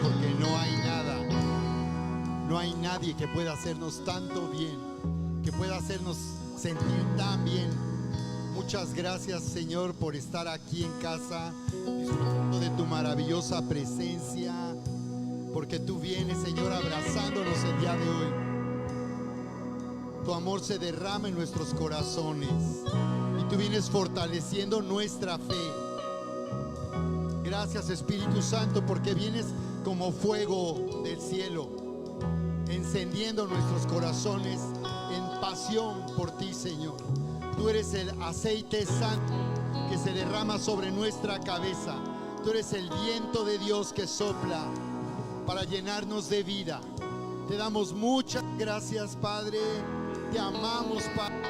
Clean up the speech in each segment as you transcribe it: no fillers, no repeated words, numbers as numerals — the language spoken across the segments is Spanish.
porque no hay nadie que pueda hacernos tanto bien, que pueda hacernos sentir tan bien. Muchas gracias, Señor, por estar aquí en casa, disfrutando de tu maravillosa presencia, porque tú vienes, Señor, abrazándonos el día de hoy. Tu amor se derrama en nuestros corazones y tú vienes fortaleciendo nuestra fe. Gracias, Espíritu Santo, porque vienes como fuego del cielo, encendiendo nuestros corazones en pasión por ti, Señor. Tú eres el aceite santo que se derrama sobre nuestra cabeza. Tú eres el viento de Dios que sopla para llenarnos de vida. Te damos muchas gracias, Padre. Te amamos, Padre.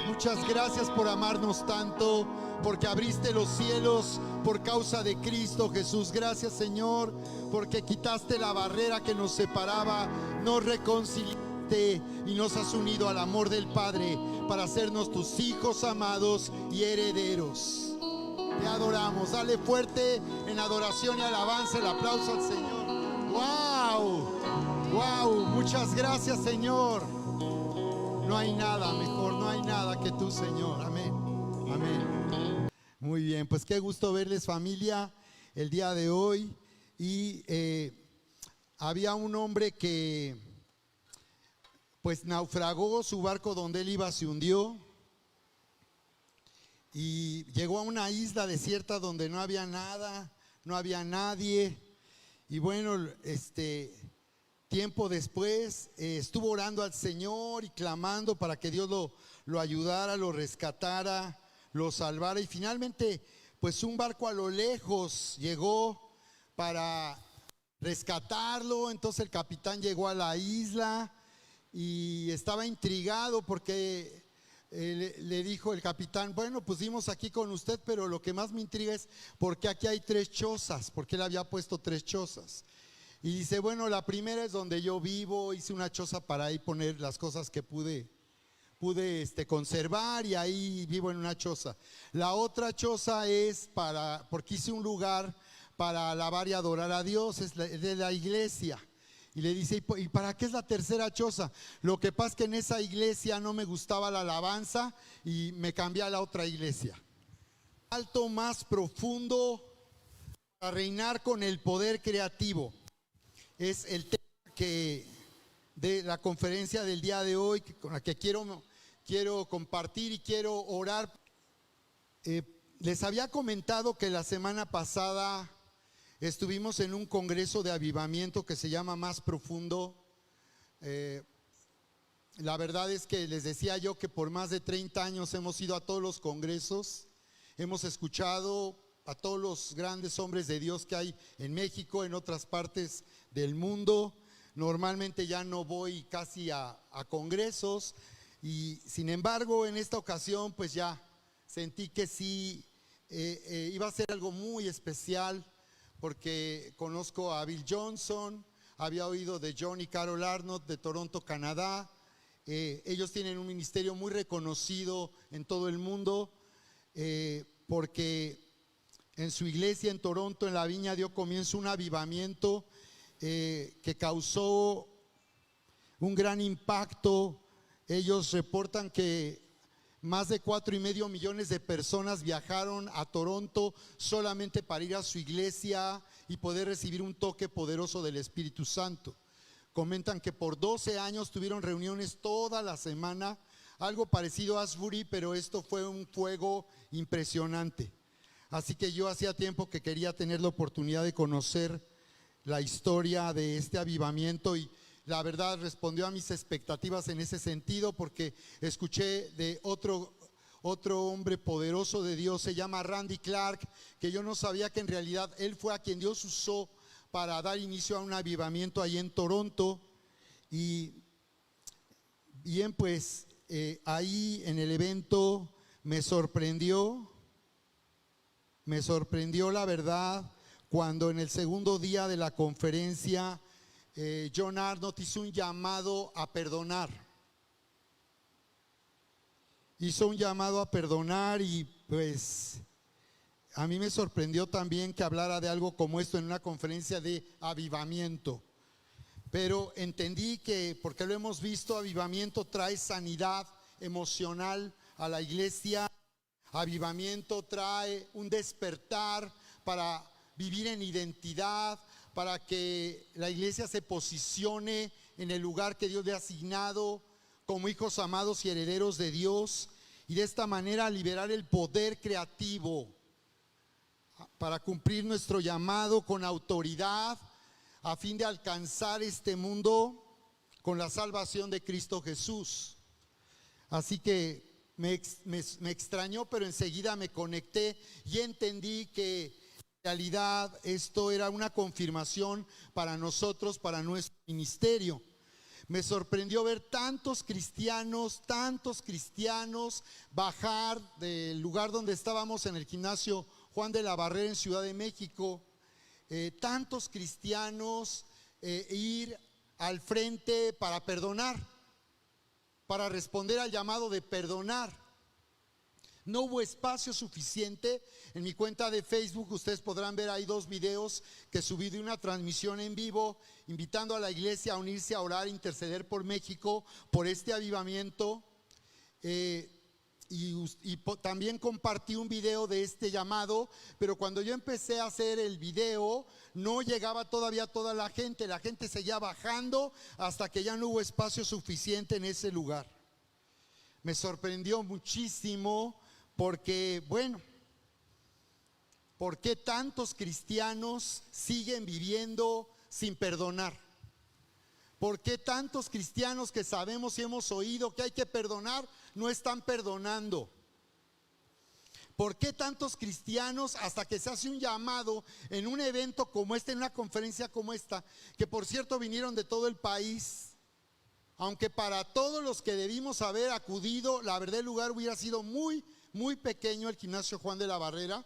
Muchas gracias por amarnos tanto, porque abriste los cielos por causa de Cristo Jesús. Gracias, Señor, porque quitaste la barrera que nos separaba, nos reconciliaste y nos has unido al amor del Padre para hacernos tus hijos amados y herederos. Te adoramos. Dale fuerte en adoración y alabanza el aplauso al Señor. ¡Wow! ¡Wow! Muchas gracias, Señor. No hay nada mejor, no hay nada que tú, Señor. Amén. Amén. Muy bien, pues qué gusto verles, familia, el día de hoy. Y había un hombre que pues naufragó, su barco donde él iba se hundió y llegó a una isla desierta donde no había nada, no había nadie. Y bueno, tiempo después estuvo orando al Señor y clamando para que Dios lo ayudara, lo rescatara, lo salvara. Y finalmente, pues un barco a lo lejos llegó para rescatarlo. Entonces el capitán llegó a la isla y estaba intrigado porque le dijo el capitán: bueno, pues dimos aquí con usted, pero lo que más me intriga es porque aquí hay 3 chozas, porque él había puesto 3 chozas. Y dice: bueno, la primera es donde yo vivo, hice una choza para ahí poner las cosas que pude conservar, y ahí vivo en una choza. La otra choza es porque hice un lugar para alabar y adorar a Dios, es de la iglesia. Y le dice: ¿y para qué es la tercera choza? Lo que pasa es que en esa iglesia no me gustaba la alabanza y me cambié a la otra iglesia. Alto más profundo para reinar con el poder creativo. Es el tema de la conferencia del día de hoy, con la que quiero compartir y quiero orar. Les había comentado que la semana pasada estuvimos en un congreso de avivamiento que se llama Más Profundo. La verdad es que les decía yo que por más de 30 años hemos ido a todos los congresos, hemos escuchado a todos los grandes hombres de Dios que hay en México, en otras partes del mundo. Normalmente ya no voy casi a congresos, y sin embargo en esta ocasión pues ya sentí que sí iba a ser algo muy especial, porque conozco a Bill Johnson, había oído de John y Carol Arnott de Toronto, Canadá. Ellos tienen un ministerio muy reconocido en todo el mundo, porque en su iglesia en Toronto, en la Viña, dio comienzo un avivamiento que causó un gran impacto. Ellos reportan que más de 4,5 millones de personas viajaron a Toronto solamente para ir a su iglesia y poder recibir un toque poderoso del Espíritu Santo. Comentan que por 12 años tuvieron reuniones toda la semana, algo parecido a Asbury, pero esto fue un fuego impresionante. Así que yo hacía tiempo que quería tener la oportunidad de conocer la historia de este avivamiento, y la verdad respondió a mis expectativas en ese sentido, porque escuché de otro hombre poderoso de Dios, se llama Randy Clark, que yo no sabía que en realidad él fue a quien Dios usó para dar inicio a un avivamiento ahí en Toronto. Y bien, pues ahí en el evento me sorprendió la verdad, cuando en el segundo día de la conferencia John Arnott hizo un llamado a perdonar. Hizo un llamado a perdonar, y pues a mí me sorprendió también que hablara de algo como esto en una conferencia de avivamiento. Pero entendí que, porque lo hemos visto, avivamiento trae sanidad emocional a la iglesia. Avivamiento trae un despertar para vivir en identidad, para que la iglesia se posicione en el lugar que Dios le ha asignado como hijos amados y herederos de Dios, y de esta manera liberar el poder creativo para cumplir nuestro llamado con autoridad, a fin de alcanzar este mundo con la salvación de Cristo Jesús. Así que me extrañó, pero enseguida me conecté y entendí que en realidad esto era una confirmación para nosotros, para nuestro ministerio. Me sorprendió ver tantos cristianos bajar del lugar donde estábamos, en el gimnasio Juan de la Barrera en Ciudad de México. Tantos cristianos ir al frente para perdonar, para responder al llamado de perdonar. No hubo espacio suficiente. En mi cuenta de Facebook ustedes podrán ver ahí 2 videos que subí de una transmisión en vivo, invitando a la iglesia a unirse a orar, interceder por México, por este avivamiento. También compartí un video de este llamado, pero cuando yo empecé a hacer el video no llegaba todavía toda la gente seguía bajando hasta que ya no hubo espacio suficiente en ese lugar. Me sorprendió muchísimo porque, bueno, ¿por qué tantos cristianos siguen viviendo sin perdonar? ¿Por qué tantos cristianos que sabemos y hemos oído que hay que perdonar no están perdonando? ¿Por qué tantos cristianos, hasta que se hace un llamado en un evento como este, en una conferencia como esta, que por cierto vinieron de todo el país, aunque para todos los que debimos haber acudido, la verdad el lugar hubiera sido muy pequeño, el gimnasio Juan de la Barrera,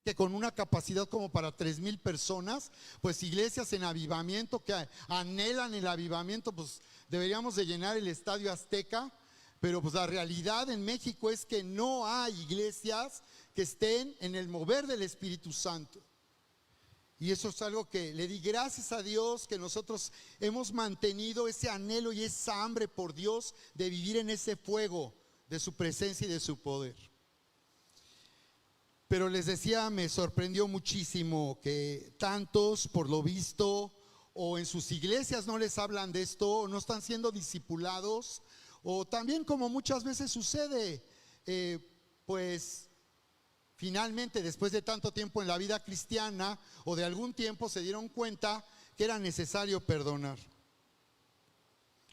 que con una capacidad como para 3,000 personas, pues iglesias en avivamiento que anhelan el avivamiento, pues deberíamos de llenar el Estadio Azteca. Pero pues la realidad en México es que no hay iglesias que estén en el mover del Espíritu Santo. Y eso es algo que le di gracias a Dios, que nosotros hemos mantenido ese anhelo y esa hambre por Dios de vivir en ese fuego de su presencia y de su poder. Pero les decía, me sorprendió muchísimo que tantos, por lo visto, o en sus iglesias no les hablan de esto, o no están siendo discipulados, o también, como muchas veces sucede, pues finalmente después de tanto tiempo en la vida cristiana o de algún tiempo se dieron cuenta que era necesario perdonar.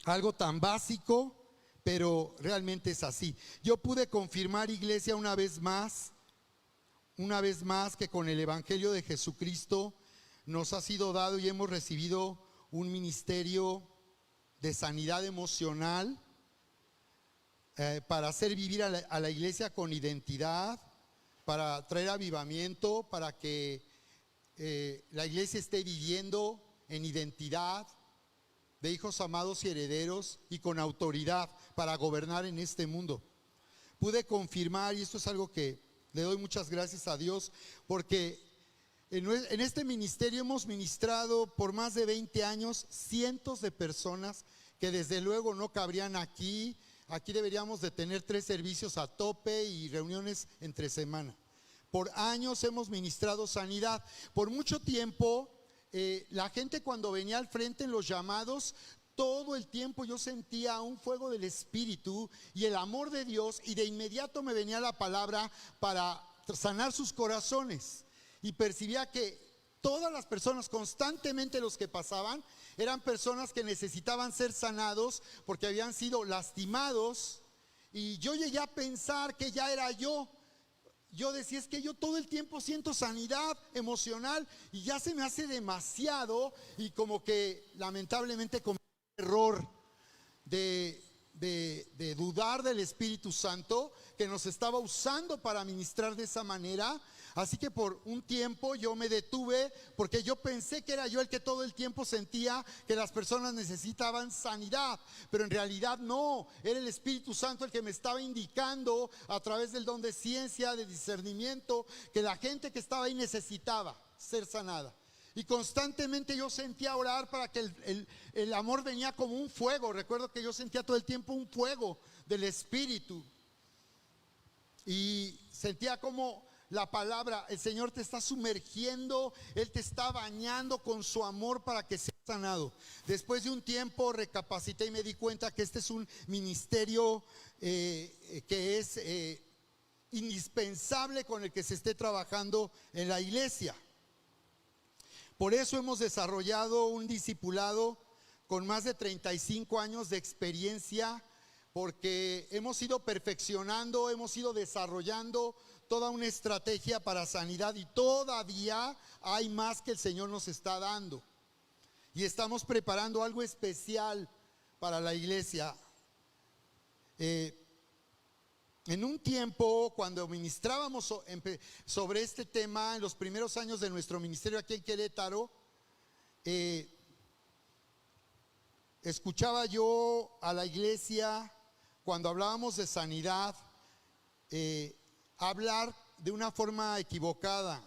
Algo tan básico, pero realmente es así. Yo pude confirmar, iglesia, una vez más que con el Evangelio de Jesucristo nos ha sido dado y hemos recibido un ministerio de sanidad emocional, para hacer vivir a la iglesia con identidad, para traer avivamiento, para que la iglesia esté viviendo en identidad de hijos amados y herederos y con autoridad para gobernar en este mundo. Pude confirmar, y esto es algo que le doy muchas gracias a Dios, porque en este ministerio hemos ministrado por más de 20 años cientos de personas que desde luego no cabrían aquí. Aquí deberíamos de tener 3 servicios a tope y reuniones entre semana. Por años hemos ministrado sanidad. Por mucho tiempo, la gente cuando venía al frente en los llamados, todo el tiempo yo sentía un fuego del Espíritu y el amor de Dios, y de inmediato me venía la palabra para sanar sus corazones. Y percibía que todas las personas, constantemente los que pasaban, eran personas que necesitaban ser sanados porque habían sido lastimados. Y yo llegué a pensar que ya era yo. Yo decía, es que yo todo el tiempo siento sanidad emocional y ya se me hace demasiado. Y como que lamentablemente cometí el error de dudar del Espíritu Santo, que nos estaba usando para ministrar de esa manera, Así que por un tiempo yo me detuve porque yo pensé que era yo el que todo el tiempo sentía que las personas necesitaban sanidad, pero en realidad no, era el Espíritu Santo el que me estaba indicando a través del don de ciencia, de discernimiento, que la gente que estaba ahí necesitaba ser sanada. Y constantemente yo sentía orar para que el amor venía como un fuego. Recuerdo que yo sentía todo el tiempo un fuego del Espíritu. Y sentía como la palabra, el Señor te está sumergiendo, Él te está bañando con su amor para que seas sanado. Después de un tiempo recapacité y me di cuenta que este es un ministerio que es indispensable con el que se esté trabajando en la iglesia. Por eso hemos desarrollado un discipulado con más de 35 años de experiencia, porque hemos ido perfeccionando, hemos ido desarrollando toda una estrategia para sanidad y todavía hay más que el Señor nos está dando. Y estamos preparando algo especial para la iglesia. En un tiempo, cuando ministrábamos sobre este tema, en los primeros años de nuestro ministerio aquí en Querétaro, escuchaba yo a la iglesia, cuando hablábamos de sanidad, hablar de una forma equivocada.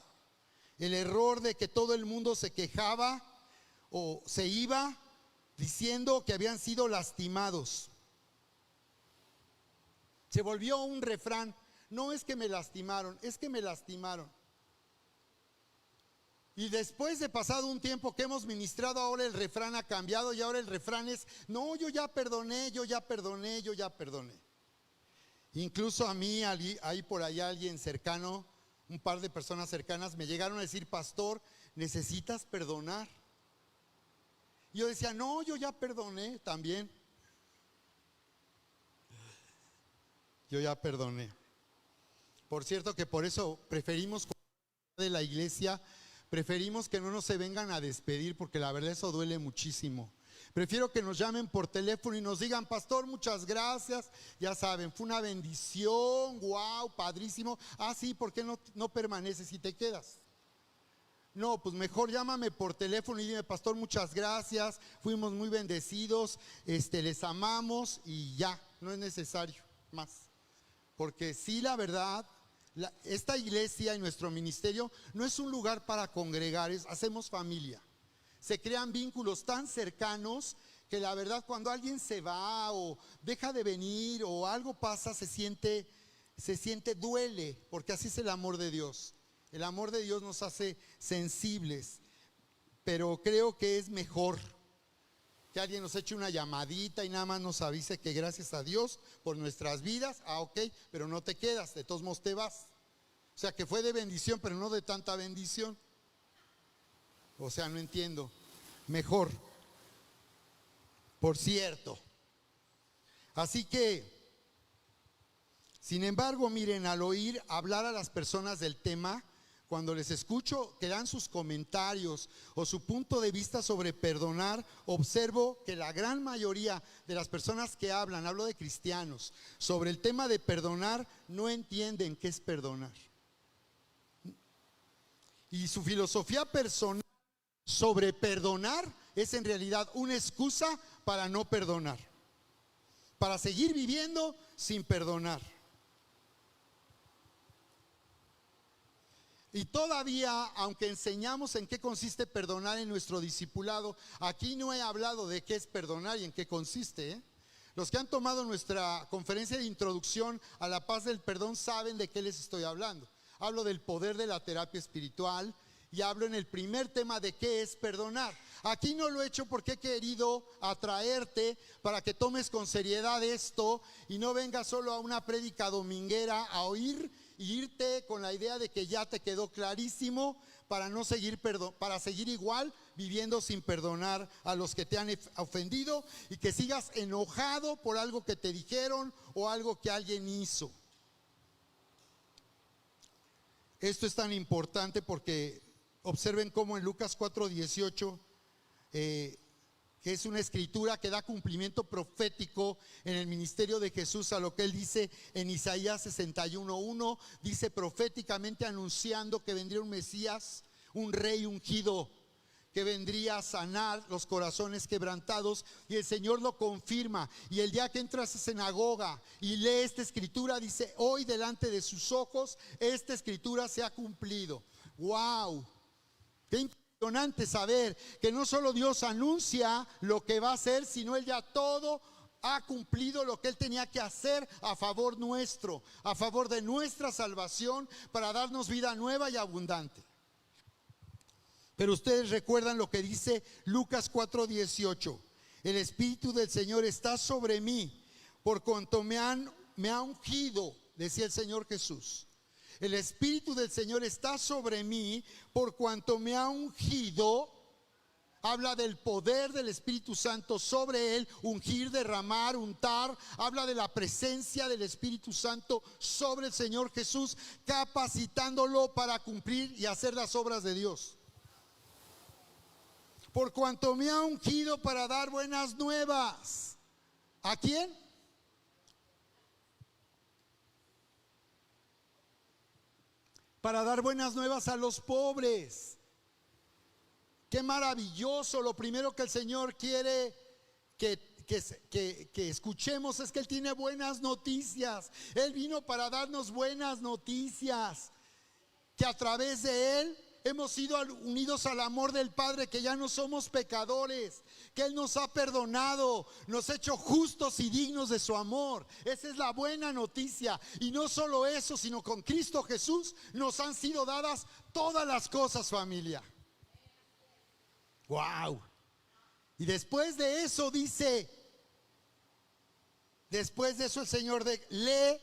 El error de que todo el mundo se quejaba o se iba diciendo que habían sido lastimados. Se volvió un refrán: no es que me lastimaron, es que me lastimaron. Y después de pasado un tiempo que hemos ministrado, ahora el refrán ha cambiado y ahora el refrán es: no, yo ya perdoné, yo ya perdoné, yo ya perdoné. Incluso a mí, ahí por allá alguien cercano, un par de personas cercanas me llegaron a decir: pastor, necesitas perdonar. Y yo decía: no, yo ya perdoné también. Yo ya perdoné. Por cierto que por eso preferimos de la iglesia, preferimos que no nos se vengan a despedir, porque la verdad eso duele muchísimo. Prefiero que nos llamen por teléfono y nos digan: pastor, muchas gracias, ya saben, fue una bendición, wow, padrísimo. Ah, sí, ¿por qué no permaneces y te quedas? No, pues mejor llámame por teléfono y dime: pastor, muchas gracias, fuimos muy bendecidos, les amamos, y ya, no es necesario más. Porque sí, la verdad, esta iglesia y nuestro ministerio no es un lugar para congregar, hacemos familia. Se crean vínculos tan cercanos que la verdad, cuando alguien se va o deja de venir o algo pasa, se siente, duele, porque así es el amor de Dios. El amor de Dios nos hace sensibles, pero creo que es mejor que alguien nos eche una llamadita y nada más nos avise que gracias a Dios por nuestras vidas. Ah, ok, pero no te quedas, de todos modos te vas. O sea, que fue de bendición, pero no de tanta bendición. O sea, no entiendo. Mejor. Por cierto. Así que, sin embargo, miren, al oír hablar a las personas del tema, cuando les escucho que dan sus comentarios o su punto de vista sobre perdonar, observo que la gran mayoría de las personas que hablo de cristianos, sobre el tema de perdonar, no entienden qué es perdonar. Y su filosofía personal sobre perdonar es en realidad una excusa para no perdonar, para seguir viviendo sin perdonar. Y todavía, aunque enseñamos en qué consiste perdonar en nuestro discipulado, aquí no he hablado de qué es perdonar y en qué consiste. Los que han tomado nuestra conferencia de introducción a la paz del perdón saben de qué les estoy hablando. Hablo del poder de la terapia espiritual y hablo en el primer tema de qué es perdonar. Aquí no lo he hecho porque he querido atraerte para que tomes con seriedad esto y no vengas solo a una prédica dominguera a oír y irte con la idea de que ya te quedó clarísimo para no seguir para seguir igual viviendo sin perdonar a los que te han ofendido y que sigas enojado por algo que te dijeron o algo que alguien hizo. Esto es tan importante porque observen cómo en Lucas 4:18 que es una escritura que da cumplimiento profético en el ministerio de Jesús a lo que él dice en Isaías 61:1, dice proféticamente anunciando que vendría un Mesías, un rey ungido, que vendría a sanar los corazones quebrantados, y el Señor lo confirma. Y el día que entra a esa sinagoga y lee esta escritura, dice: hoy delante de sus ojos esta escritura se ha cumplido. ¡Wow! ¡Qué impresionante saber que no solo Dios anuncia lo que va a hacer, sino Él ya todo ha cumplido lo que Él tenía que hacer a favor nuestro, a favor de nuestra salvación, para darnos vida nueva y abundante? Pero ustedes recuerdan lo que dice Lucas 4:18: el Espíritu del Señor está sobre mí, por cuanto me ha ungido, decía el Señor Jesús. El Espíritu del Señor está sobre mí, por cuanto me ha ungido. Habla del poder del Espíritu Santo sobre él, ungir, derramar, untar. Habla de la presencia del Espíritu Santo sobre el Señor Jesús, capacitándolo para cumplir y hacer las obras de Dios. Por cuanto me ha ungido para dar buenas nuevas. ¿A quién? Para dar buenas nuevas a los pobres. Qué maravilloso. Lo primero que el Señor quiere que escuchemos es que Él tiene buenas noticias. Él vino para darnos buenas noticias, que a través de Él hemos sido unidos al amor del Padre, que ya no somos pecadores, que Él nos ha perdonado, nos ha hecho justos y dignos de su amor. Esa es la buena noticia. Y no solo eso, sino con Cristo Jesús nos han sido dadas todas las cosas, familia. Wow. Y después de eso dice, después de eso el Señor lee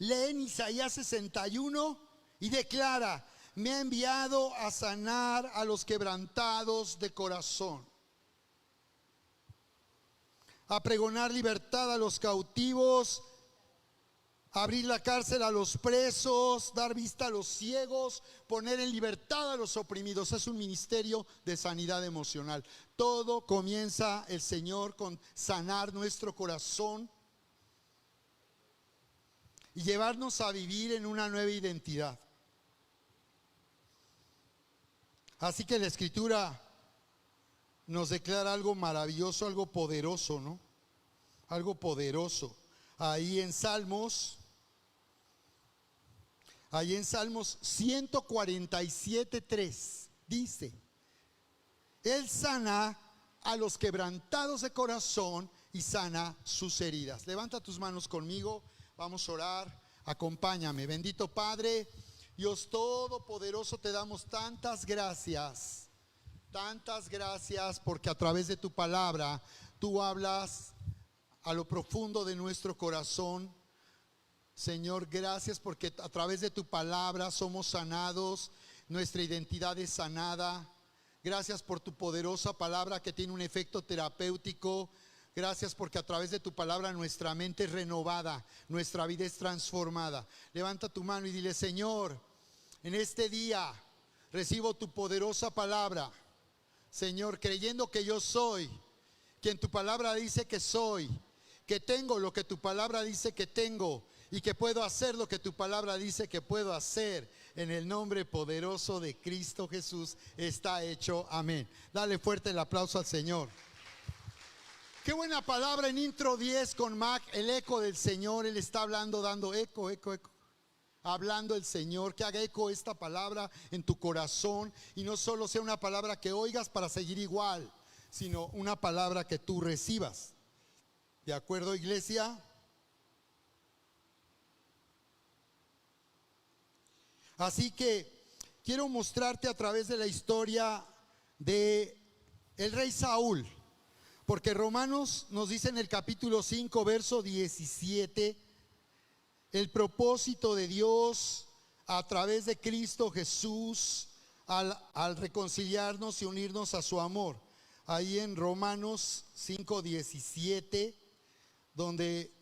en Isaías 61 y declara: me ha enviado a sanar a los quebrantados de corazón, a pregonar libertad a los cautivos, abrir la cárcel a los presos, dar vista a los ciegos, poner en libertad a los oprimidos. Es un ministerio de sanidad emocional. Todo comienza el Señor con sanar nuestro corazón y llevarnos a vivir en una nueva identidad. Así que la Escritura nos declara algo maravilloso, algo poderoso, ¿no? Algo poderoso. Ahí en Salmos 147:3 dice: Él sana a los quebrantados de corazón y sana sus heridas. Levanta tus manos conmigo, vamos a orar, acompáñame. Bendito Padre, Dios Todopoderoso, te damos tantas gracias porque a través de tu palabra tú hablas a lo profundo de nuestro corazón. Señor, gracias porque a través de tu palabra somos sanados, nuestra identidad es sanada. Gracias por tu poderosa palabra que tiene un efecto terapéutico. Gracias porque a través de tu palabra nuestra mente es renovada, nuestra vida es transformada. Levanta tu mano y dile: Señor, en este día recibo tu poderosa palabra. Señor, creyendo que yo soy quien tu palabra dice que soy, que tengo lo que tu palabra dice que tengo y que puedo hacer lo que tu palabra dice que puedo hacer. En el nombre poderoso de Cristo Jesús está hecho. Amén. Dale fuerte el aplauso al Señor. Qué buena palabra en intro 10 con Mac, el eco del Señor. Él está hablando, dando eco. Hablando el Señor, que haga eco esta palabra en tu corazón y no solo sea una palabra que oigas para seguir igual, sino una palabra que tú recibas. ¿De acuerdo, iglesia? Así que quiero mostrarte a través de la historia de el rey Saúl, porque Romanos nos dice en el capítulo 5, verso 17, el propósito de Dios a través de Cristo Jesús al reconciliarnos y unirnos a su amor. Ahí en Romanos 5:17, donde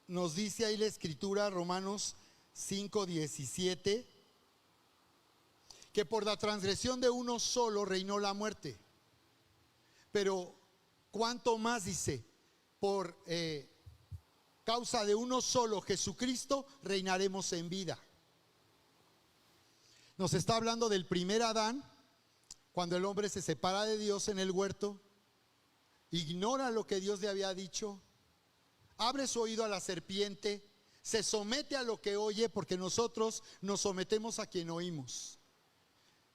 nos dice ahí la Escritura, Romanos 5:17, que por la transgresión de uno solo reinó la muerte, pero cuánto más, dice, por causa de uno solo, Jesucristo, reinaremos en vida. Nos está hablando del primer Adán, cuando el hombre se separa de Dios en el huerto, ignora lo que Dios le había dicho, abre su oído a la serpiente, se somete a lo que oye, porque nosotros nos sometemos a quien oímos.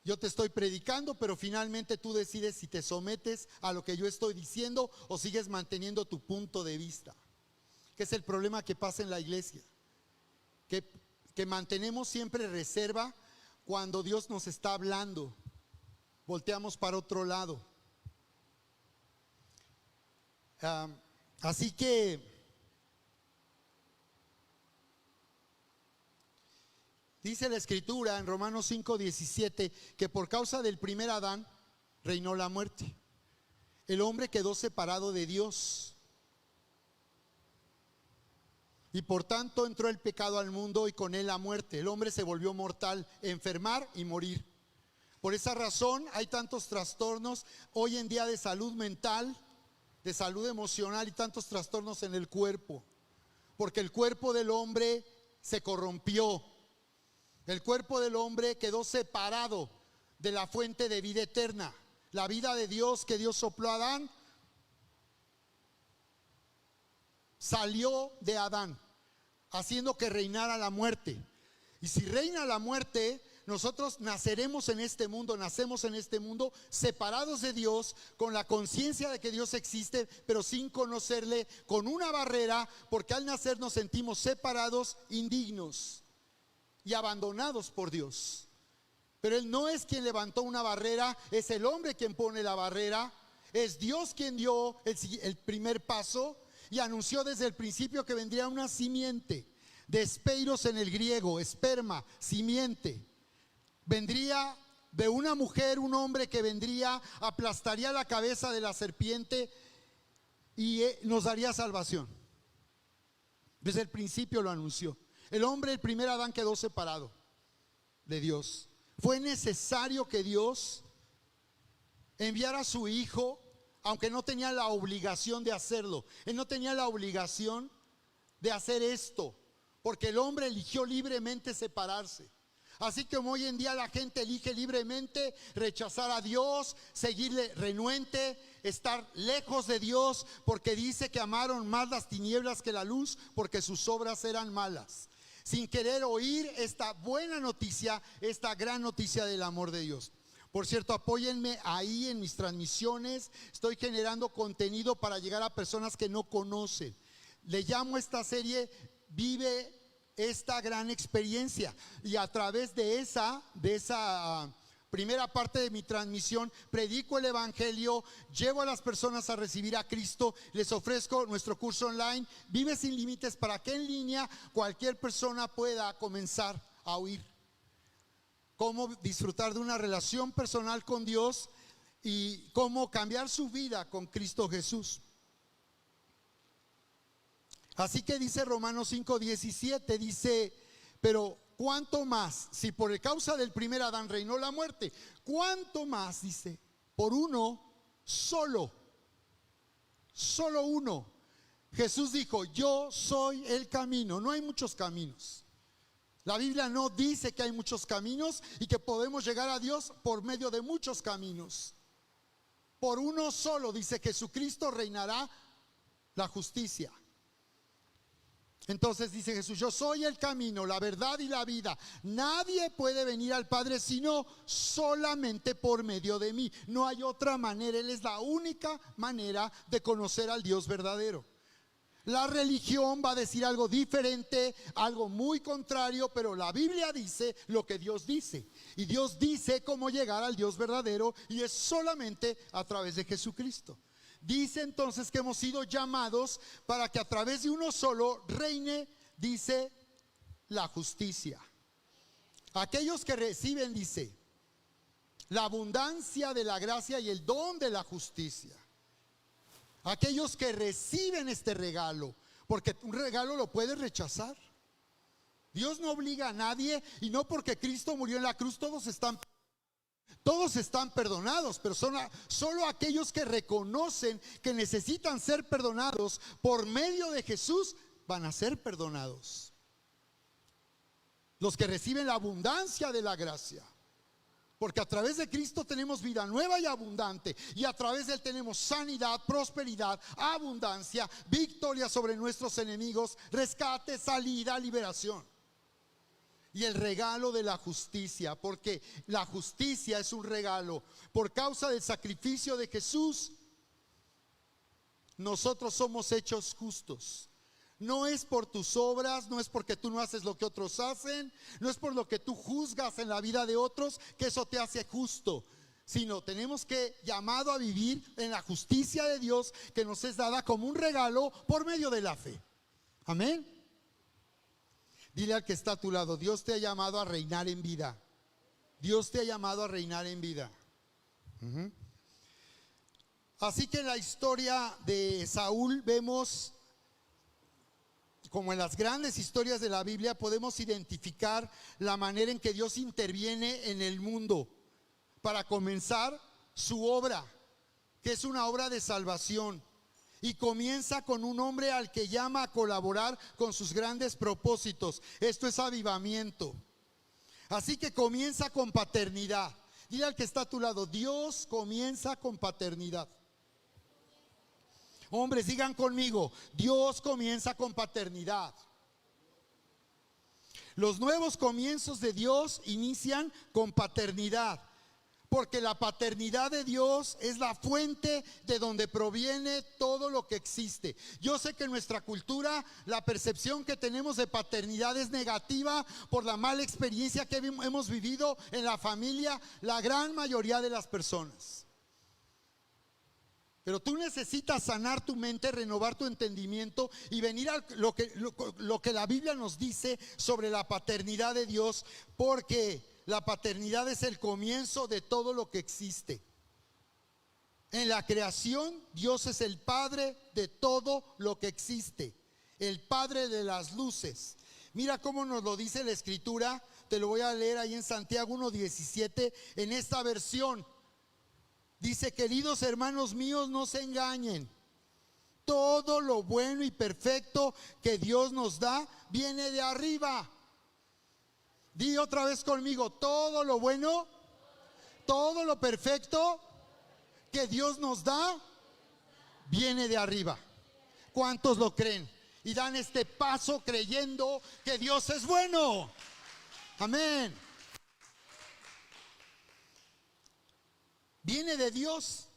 Yo te estoy predicando, pero finalmente tú decides si te sometes a lo que yo estoy diciendo o sigues manteniendo tu punto de vista. Que es el problema que pasa en la iglesia, que mantenemos siempre reserva cuando Dios nos está hablando, volteamos para otro lado. Así que dice la escritura en Romanos 5:17 que por causa del primer Adán reinó la muerte. El hombre quedó separado de Dios y por tanto entró el pecado al mundo y con él la muerte. El hombre se volvió mortal, enfermar y morir. Por esa razón hay tantos trastornos hoy en día de salud mental, de salud emocional y tantos trastornos en el cuerpo, porque el cuerpo del hombre se corrompió. El cuerpo del hombre quedó separado de la fuente de vida eterna. La vida de Dios que Dios sopló a Adán salió de Adán, haciendo que reinara la muerte. Y si reina la muerte, nosotros naceremos en este mundo, nacemos en este mundo separados de Dios, con la conciencia de que Dios existe, pero sin conocerle, con una barrera, porque al nacer nos sentimos separados, indignos y abandonados por Dios. Pero Él no es quien levantó una barrera, es el hombre quien pone la barrera. Es Dios quien dio el primer paso y anunció desde el principio que vendría una simiente, de espeiros en el griego, esperma, simiente. Vendría de una mujer, un hombre que vendría, aplastaría la cabeza de la serpiente y nos daría salvación. Desde el principio lo anunció. El hombre, el primer Adán, quedó separado de Dios. Fue necesario que Dios enviara a su hijo, aunque no tenía la obligación de hacerlo. Él no tenía la obligación de hacer esto, porque el hombre eligió libremente separarse. Así como hoy en día la gente elige libremente rechazar a Dios, seguirle renuente, estar lejos de Dios, porque dice que amaron más las tinieblas que la luz, porque sus obras eran malas, sin querer oír esta buena noticia, esta gran noticia del amor de Dios. Por cierto, apóyenme ahí en mis transmisiones. Estoy generando contenido para llegar a personas que no conocen. Le llamo a esta serie Vive esta gran experiencia, y a través de esa primera parte de mi transmisión predico el evangelio, llevo a las personas a recibir a Cristo, les ofrezco nuestro curso online Vive sin límites, para que en línea cualquier persona pueda comenzar a oír cómo disfrutar de una relación personal con Dios y cómo cambiar su vida con Cristo Jesús. Así que dice Romanos 5:17, dice, pero cuánto más, si por causa del primer Adán reinó la muerte, cuánto más, dice, por uno solo uno. Jesús dijo, yo soy el camino. No hay muchos caminos. La Biblia no dice que hay muchos caminos y que podemos llegar a Dios por medio de muchos caminos. Por uno solo, dice, Jesucristo reinará la justicia. Entonces dice Jesús, yo soy el camino, la verdad y la vida. Nadie puede venir al Padre sino solamente por medio de mí. No hay otra manera. Él es la única manera de conocer al Dios verdadero. La religión va a decir algo diferente, algo muy contrario, pero la Biblia dice lo que Dios dice. Y Dios dice cómo llegar al Dios verdadero, y es solamente a través de Jesucristo. Dice entonces que hemos sido llamados para que a través de uno solo reine, dice, la justicia. Aquellos que reciben, dice, la abundancia de la gracia y el don de la justicia. Aquellos que reciben este regalo, porque un regalo lo puedes rechazar. Dios no obliga a nadie, y no porque Cristo murió en la cruz todos están. Todos están perdonados, pero solo aquellos que reconocen que necesitan ser perdonados por medio de Jesús van a ser perdonados. Los que reciben la abundancia de la gracia. Porque a través de Cristo tenemos vida nueva y abundante. Y a través de Él tenemos sanidad, prosperidad, abundancia, victoria sobre nuestros enemigos, rescate, salida, liberación. Y el regalo de la justicia, porque la justicia es un regalo. Por causa del sacrificio de Jesús, nosotros somos hechos justos. No es por tus obras, no es porque tú no haces lo que otros hacen, no es por lo que tú juzgas en la vida de otros que eso te hace justo, sino tenemos que llamado a vivir en la justicia de Dios que nos es dada como un regalo por medio de la fe. Amén. Dile al que está a tu lado: Dios te ha llamado a reinar en vida. Dios te ha llamado a reinar en vida. Así que en la historia de Saúl vemos, como en las grandes historias de la Biblia, podemos identificar la manera en que Dios interviene en el mundo para comenzar su obra, que es una obra de salvación. Y comienza con un hombre al que llama a colaborar con sus grandes propósitos. Esto es avivamiento. Así que comienza con paternidad. Dile al que está a tu lado: Dios comienza con paternidad. Hombres, digan conmigo: Dios comienza con paternidad. Los nuevos comienzos de Dios inician con paternidad, porque la paternidad de Dios es la fuente de donde proviene todo lo que existe. Yo sé que en nuestra cultura la percepción que tenemos de paternidad es negativa por la mala experiencia que hemos vivido en la familia, la gran mayoría de las personas. Pero tú necesitas sanar tu mente, renovar tu entendimiento y venir a lo que la Biblia nos dice sobre la paternidad de Dios, porque la paternidad es el comienzo de todo lo que existe. En la creación, Dios es el Padre de todo lo que existe, el Padre de las luces. Mira cómo nos lo dice la Escritura. Te lo voy a leer ahí en Santiago 1:17, en esta versión. Dice: queridos hermanos míos, no se engañen. Todo lo bueno y perfecto que Dios nos da viene de arriba. Di otra vez conmigo: todo lo bueno, todo lo perfecto que Dios nos da viene de arriba. ¿Cuántos lo creen? Y dan este paso creyendo que Dios es bueno. Amén. Viene de Dios,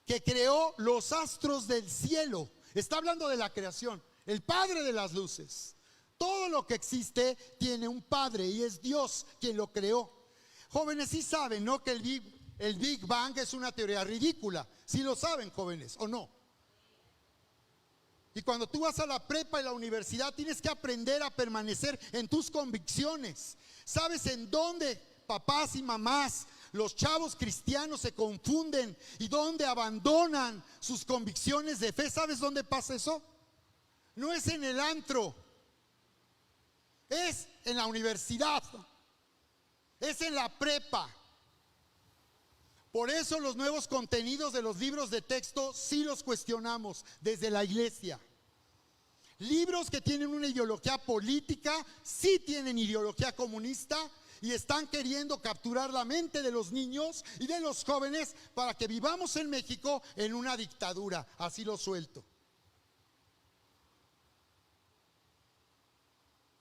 que creó los astros del cielo. Está hablando de la creación, el Padre de las luces. Todo lo que existe tiene un Padre y es Dios quien lo creó. Jóvenes, sí saben, ¿no?, que el Big Bang es una teoría ridícula. ¿Sí lo saben, jóvenes, o no? Y cuando tú vas a la prepa y la universidad, tienes que aprender a permanecer en tus convicciones. ¿Sabes en dónde, papás y mamás, los chavos cristianos se confunden y dónde abandonan sus convicciones de fe? ¿Sabes dónde pasa eso? No es en el antro, es en la universidad, es en la prepa. Por eso los nuevos contenidos de los libros de texto sí los cuestionamos desde la iglesia. Libros que tienen una ideología política sí tienen ideología comunista y están queriendo capturar la mente de los niños y de los jóvenes para que vivamos en México en una dictadura. Así lo suelto.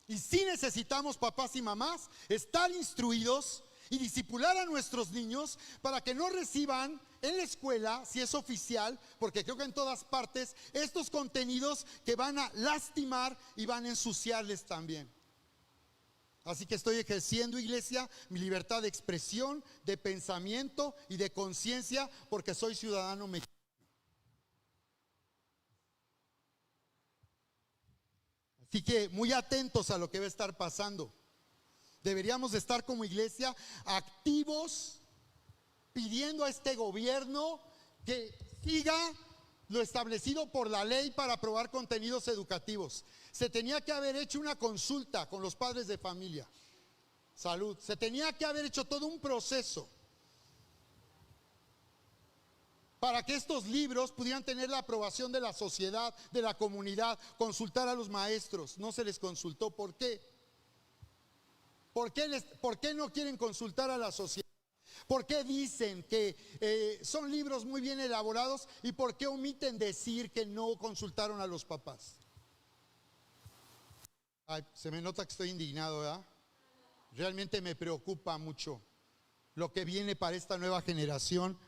Y sí necesitamos, papás y mamás, estar instruidos y discipular a nuestros niños para que no reciban en la escuela, si es oficial, porque creo que en todas partes, estos contenidos que van a lastimar y van a ensuciarles también. Así que estoy ejerciendo, iglesia, mi libertad de expresión, de pensamiento y de conciencia, porque soy ciudadano mexicano. Así que muy atentos a lo que va a estar pasando. Deberíamos de estar como iglesia activos, pidiendo a este gobierno que siga lo establecido por la ley para aprobar contenidos educativos. Se tenía que haber hecho una consulta con los padres de familia. Salud. Se tenía que haber hecho todo un proceso. para que estos libros pudieran tener la aprobación de la sociedad, de la comunidad, consultar a los maestros. No se les consultó. ¿Por qué? ¿Por qué no quieren consultar a la sociedad? ¿Por qué dicen que son libros muy bien elaborados? ¿Y por qué omiten decir que no consultaron a los papás? Ay, se me nota que estoy indignado, ¿verdad? Realmente me preocupa mucho lo que viene para esta nueva generación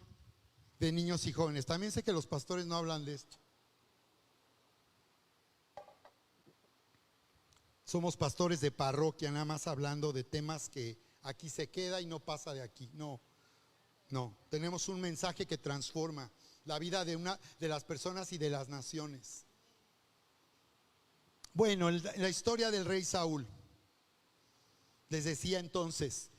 de niños y jóvenes. También sé que los pastores no hablan de esto. Somos pastores de parroquia, nada más hablando de temas que aquí se queda y no pasa de aquí. No, tenemos un mensaje que transforma la vida de las personas y de las naciones. Bueno, la historia del rey Saúl, les decía entonces,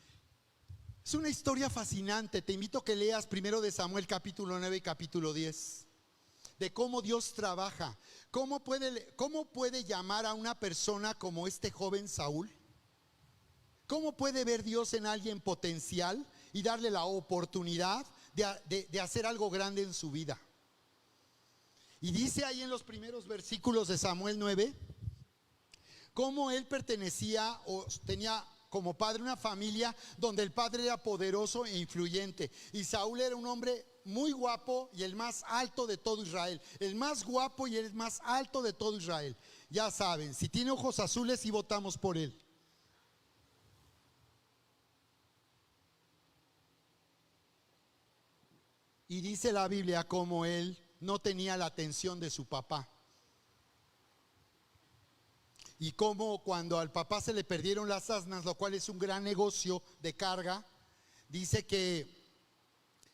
es una historia fascinante. Te invito a que leas primero de Samuel capítulo 9 y capítulo 10, de cómo Dios trabaja. ¿Cómo puede llamar a una persona como este joven Saúl? ¿Cómo puede ver Dios en alguien potencial y darle la oportunidad de hacer algo grande en su vida? Y dice ahí en los primeros versículos de Samuel 9, cómo él pertenecía o tenía como padre una familia donde el padre era poderoso e influyente. Y Saúl era un hombre muy guapo y el más alto de todo Israel. El más guapo y el más alto de todo Israel. Ya saben, si tiene ojos azules, sí votamos por él. Y dice la Biblia como él no tenía la atención de su papá. Y como cuando al papá se le perdieron las asnas, lo cual es un gran negocio de carga, dice que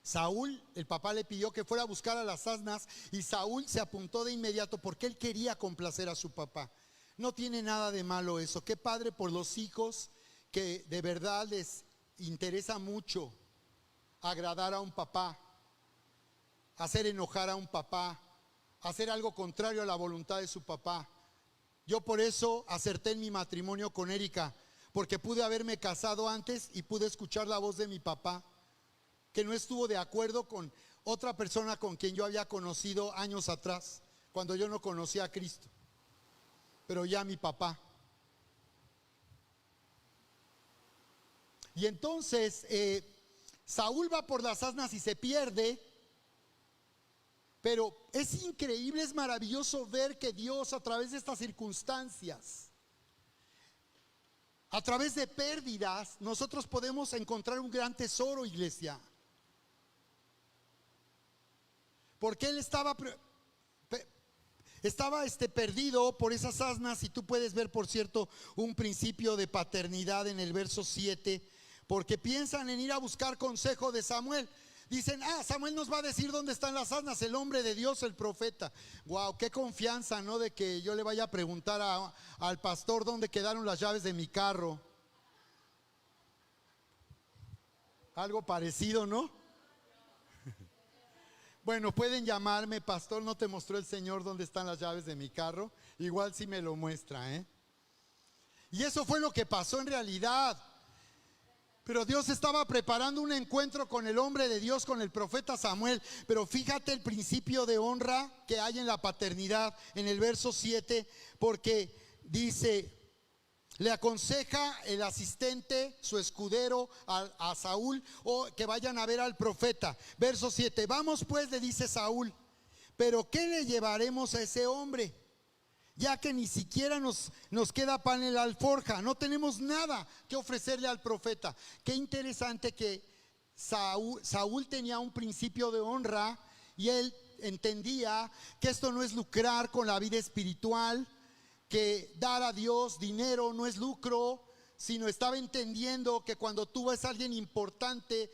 Saúl, el papá le pidió que fuera a buscar a las asnas y Saúl se apuntó de inmediato porque él quería complacer a su papá. No tiene nada de malo eso. Qué padre por los hijos que de verdad les interesa mucho agradar a un papá, hacer enojar a un papá, hacer algo contrario a la voluntad de su papá. Yo por eso acerté en mi matrimonio con Erika, porque pude haberme casado antes y pude escuchar la voz de mi papá, que no estuvo de acuerdo con otra persona con quien yo había conocido años atrás, cuando yo no conocía a Cristo, pero ya mi papá. Y entonces Saúl va por las asnas y se pierde. Pero es increíble, es maravilloso ver que Dios a través de estas circunstancias, a través de pérdidas, nosotros podemos encontrar un gran tesoro, iglesia. Porque él estaba perdido por esas asnas. Y tú puedes ver, por cierto, un principio de paternidad en el verso 7, porque piensan en ir a buscar consejo de Samuel. Dicen, Samuel nos va a decir dónde están las asnas, el hombre de Dios, el profeta. Wow, qué confianza, ¿no? De que yo le vaya a preguntar al pastor dónde quedaron las llaves de mi carro. Algo parecido, ¿no? Bueno, pueden llamarme, pastor, ¿no te mostró el Señor dónde están las llaves de mi carro? Igual sí me lo muestra, ¿eh? Y eso fue lo que pasó en realidad. Pero Dios estaba preparando un encuentro con el hombre de Dios, con el profeta Samuel. Pero fíjate el principio de honra que hay en la paternidad en el verso 7, porque dice, le aconseja el asistente, su escudero a Saúl, o que vayan a ver al profeta. Verso 7, vamos pues, le dice Saúl, pero ¿qué le llevaremos a ese hombre? Ya que ni siquiera nos queda pan en la alforja, no tenemos nada que ofrecerle al profeta. Qué interesante que Saúl tenía un principio de honra y él entendía que esto no es lucrar con la vida espiritual, que dar a Dios dinero no es lucro, sino estaba entendiendo que cuando tú ves a alguien importante,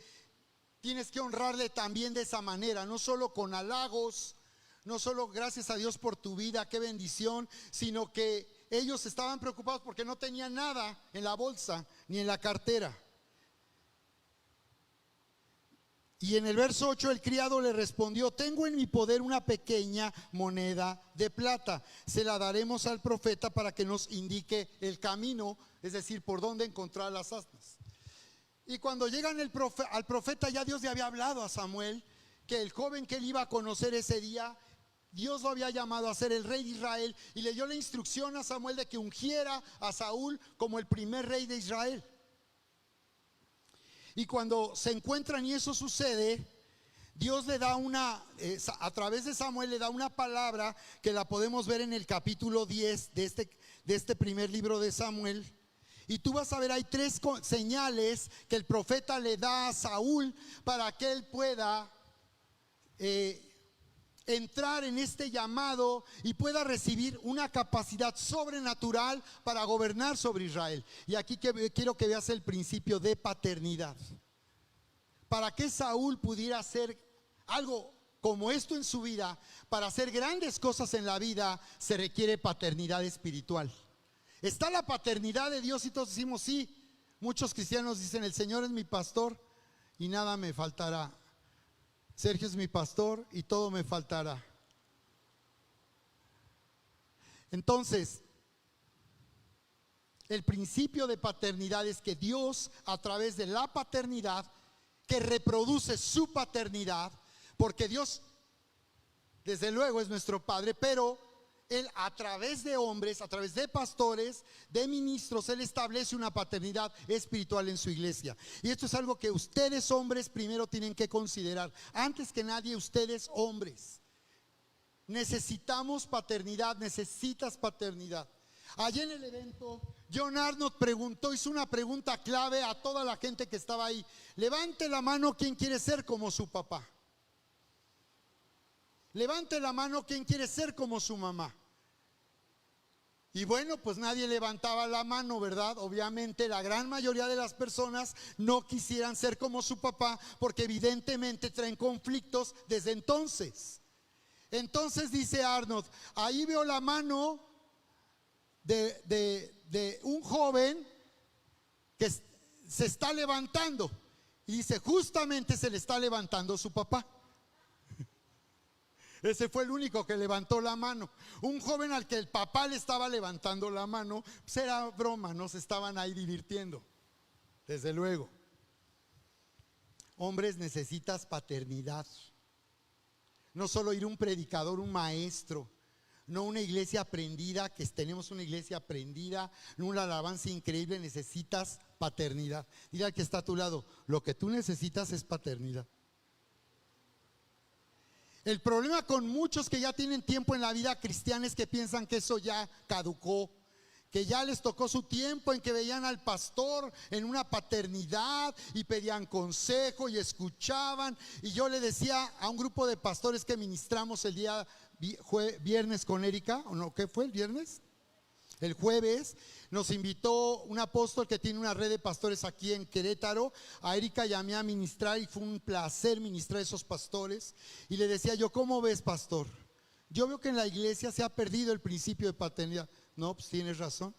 tienes que honrarle también de esa manera, no solo con halagos, no solo gracias a Dios por tu vida, qué bendición, sino que ellos estaban preocupados porque no tenían nada en la bolsa ni en la cartera. Y en el verso 8 el criado le respondió, tengo en mi poder una pequeña moneda de plata, se la daremos al profeta para que nos indique el camino, es decir, por dónde encontrar las asnas. Y cuando llegan al profeta, ya Dios le había hablado a Samuel que el joven que él iba a conocer ese día, Dios lo había llamado a ser el rey de Israel y le dio la instrucción a Samuel de que ungiera a Saúl como el primer rey de Israel. Y cuando se encuentran y eso sucede, Dios le da a través de Samuel le da una palabra que la podemos ver en el capítulo 10 de este primer libro de Samuel. Y tú vas a ver, hay 3 señales que el profeta le da a Saúl para que él pueda entrar en este llamado y pueda recibir una capacidad sobrenatural para gobernar sobre Israel. Y aquí quiero que veas el principio de paternidad. Para que Saúl pudiera hacer algo como esto en su vida, para hacer grandes cosas en la vida, se requiere paternidad espiritual. Está la paternidad de Dios y todos decimos sí. Muchos cristianos dicen: el Señor es mi pastor y nada me faltará. Sergio es mi pastor y todo me faltará. Entonces, el principio de paternidad es que Dios, a través de la paternidad, que reproduce su paternidad, porque Dios desde luego es nuestro Padre, pero Él a través de hombres, a través de pastores, de ministros, Él establece una paternidad espiritual en su iglesia. Y esto es algo que ustedes hombres primero tienen que considerar. Antes que nadie, ustedes hombres necesitamos paternidad, necesitas paternidad. Allí en el evento, John Arnott hizo una pregunta clave a toda la gente que estaba ahí. Levante la mano quien quiere ser como su papá. Levante la mano quien quiere ser como su mamá. Y bueno, pues nadie levantaba la mano, ¿verdad? Obviamente la gran mayoría de las personas no quisieran ser como su papá, porque evidentemente traen conflictos desde entonces. Entonces dice Arnott: ahí veo la mano de un joven que se está levantando. Y dice: justamente se le está levantando su papá. Ese fue el único que levantó la mano. Un joven al que el papá le estaba levantando la mano, pues era broma, no se estaban ahí divirtiendo. Desde luego. Hombres, necesitas paternidad. No solo ir un predicador, un maestro. No una iglesia aprendida, que tenemos una iglesia aprendida, no una alabanza increíble. Necesitas paternidad. Dile al que está a tu lado: lo que tú necesitas es paternidad. El problema con muchos que ya tienen tiempo en la vida cristiana es que piensan que eso ya caducó, que ya les tocó su tiempo en que veían al pastor en una paternidad y pedían consejo y escuchaban. Y yo le decía a un grupo de pastores que ministramos el día viernes con Erika, ¿o no? ¿Qué fue el viernes? El jueves nos invitó un apóstol que tiene una red de pastores aquí en Querétaro. A Erika llamé a ministrar y fue un placer ministrar a esos pastores. Y le decía yo: ¿cómo ves, pastor? Yo veo que en la iglesia se ha perdido el principio de paternidad. No, pues tienes razón.